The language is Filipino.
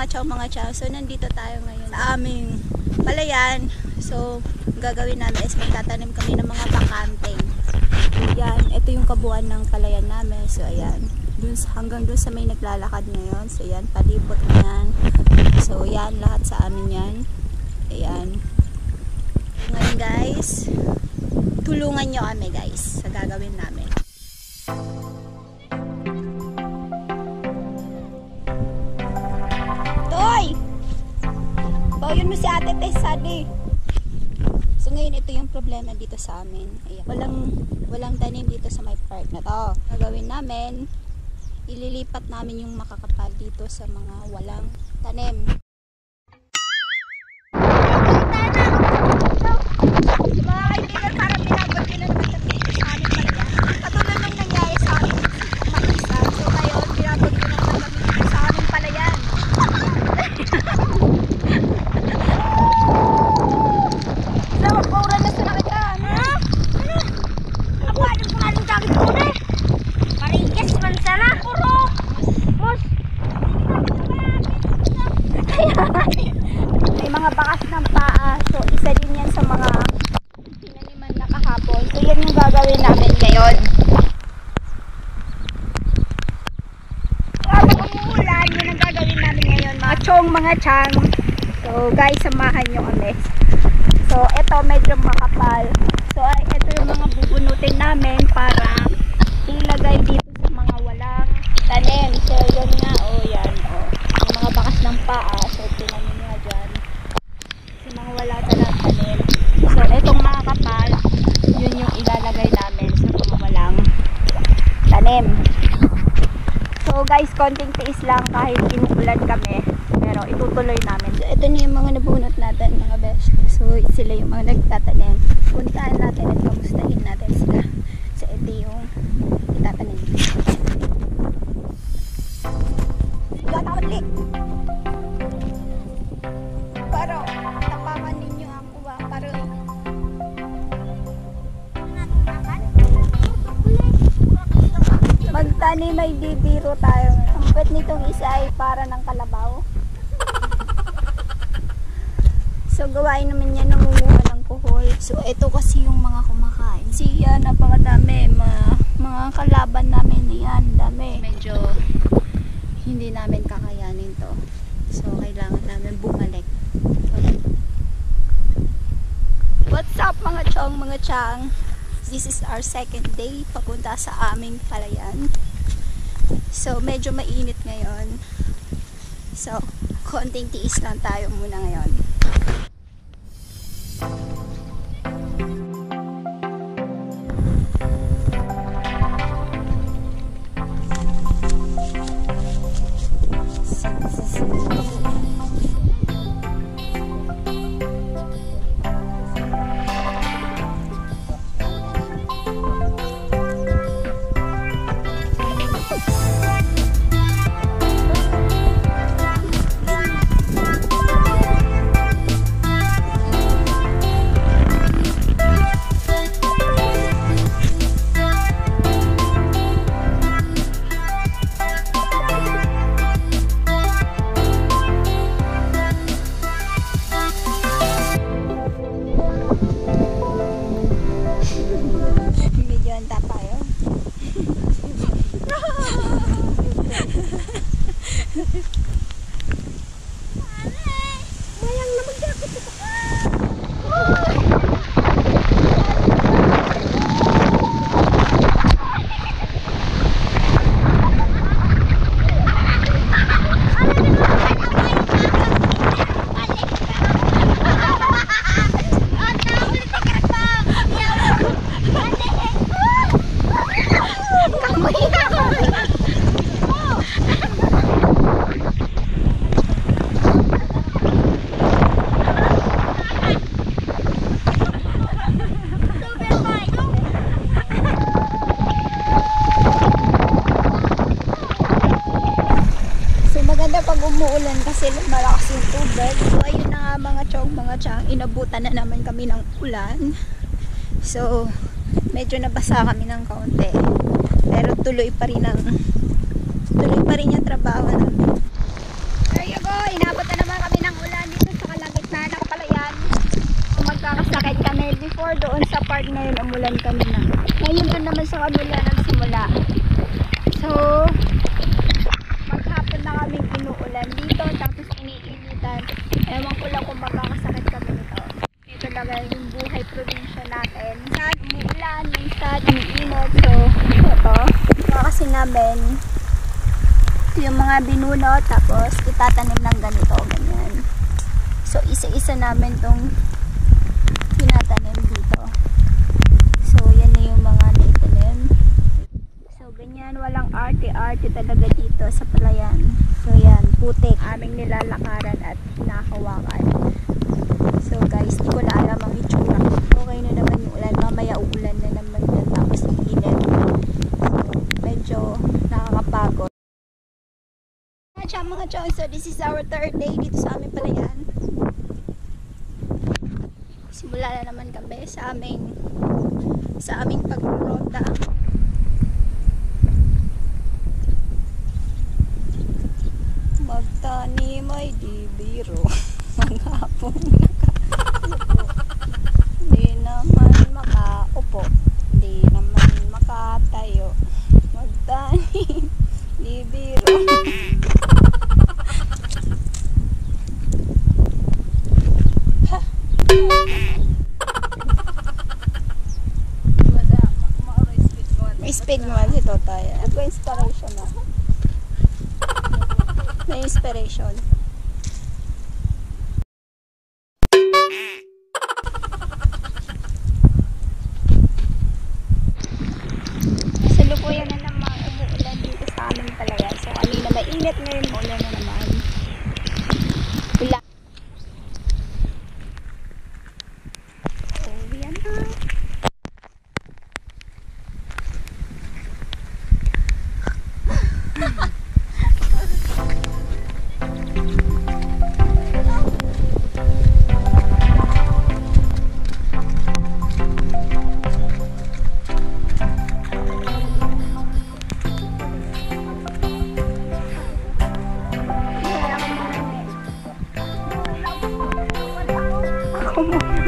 mga chow. So nandito tayo ngayon sa aming palayan. So gagawin namin is magtatanim kami ng mga bakante. Yan, ito yung kabuuan ng palayan namin. So ayan, hanggang dun sa may naglalakad ngayon. So yan, palibot na yan. So yan, lahat sa amin yan. Ayan. Ngayon guys, tulungan nyo kami guys sa gagawin namin. Toy! Bayan mo si Ate Tessa di. So ngayon ito yung problema dito sa amin. Ayan. Walang tanim dito sa my part na to. Gagawin namin, ililipat namin yung makakapal dito sa mga walang tanim. May mga bakas ng paa. So isa din yan sa mga pinaniman na kahapon. So yan yung gagawin namin ngayon. Umuulan, yun ang gagawin namin ngayon mga chong, mga chang. So guys, samahan nyo kami. So ito medyo makapal. So ito yung mga bubunutin namin para ilagay dito sa mga walang tanim. So yun nga, yan yung mga bakas ng paa. So tinanim nga dyan sa mga wala talang tanim. So itong mga kapal, yun yung ilalagay namin sa mga walang tanim. So guys, konting tiis lang kahit inuulan kami, pero itutuloy namin. So ito na yung mga nabunot natin mga besh. So sila yung mga nagtatanim. Puntahan natin at kamustahin natin sila. So ito yung itatanim. Gatawalik! Pero tapangan ninyo ako ba? Pero magtanim ay bibiro tayo. Ang pet nitong isa ay para ng kalabaw. So gawain naman yan, nangunguha ng kuhol. So ito kasi yung mga kumakain. Siya, napakadami. Mga kalaban namin yan, dami. Medyo hindi namin kakayanin to. So kailangan namin bumalik. What's up mga chong, mga chang? This is our second day papunta sa aming palayan. So medyo mainit ngayon. So konting tiis lang tayo muna ngayon. umuulan kasi malakas yung tubig. So ayun na nga mga chong, mga chang, inabutan na naman kami ng ulan. So medyo nabasa kami ng kaunti. Pero tuloy pa rin yung trabaho namin. There you going! before doon sa park ngayon umulan kanina. Ngayon doon naman sa kabila nagsimula. So, maghapon na kaming inuulan dito tapos iniinitan. Ewan ko lang kung magkakasakit kami nito. Ito talaga yung buhay probinsya natin. Minsan umuulan, minsan umiinit. So, ito. Kasi namin yung mga binunot tapos itatanim ng ganito, ganyan. So, isa-isa namin tong tinatanim dito. So, yan na yung mga naitanim. So, ganyan. Walang arte-arte talaga dito sa palayan. So, yan. Putik. Aming nilalakaran at hinakawakan. So, guys, di ko na alam ang itsura. Okay na naman yung ulan. Mamaya uulan na naman yan. Tapos iinit. So, medyo nakakapagod. Mga chong, so this is our third day dito sa aming palayan. Simula na naman kami sa aming pagruronda. Magtanim ay di biro. Maghapon nakaupo. Di naman makaupo. Di naman makatayo. Magtanim di biro. Speed mo si Totoy. Nag-inspiration na. May inspiration. Salukuyan na naman umuulan dito sa aming palayan. So kanina mainit, ngayon ulan na naman. Ulan. So yan na. Come on.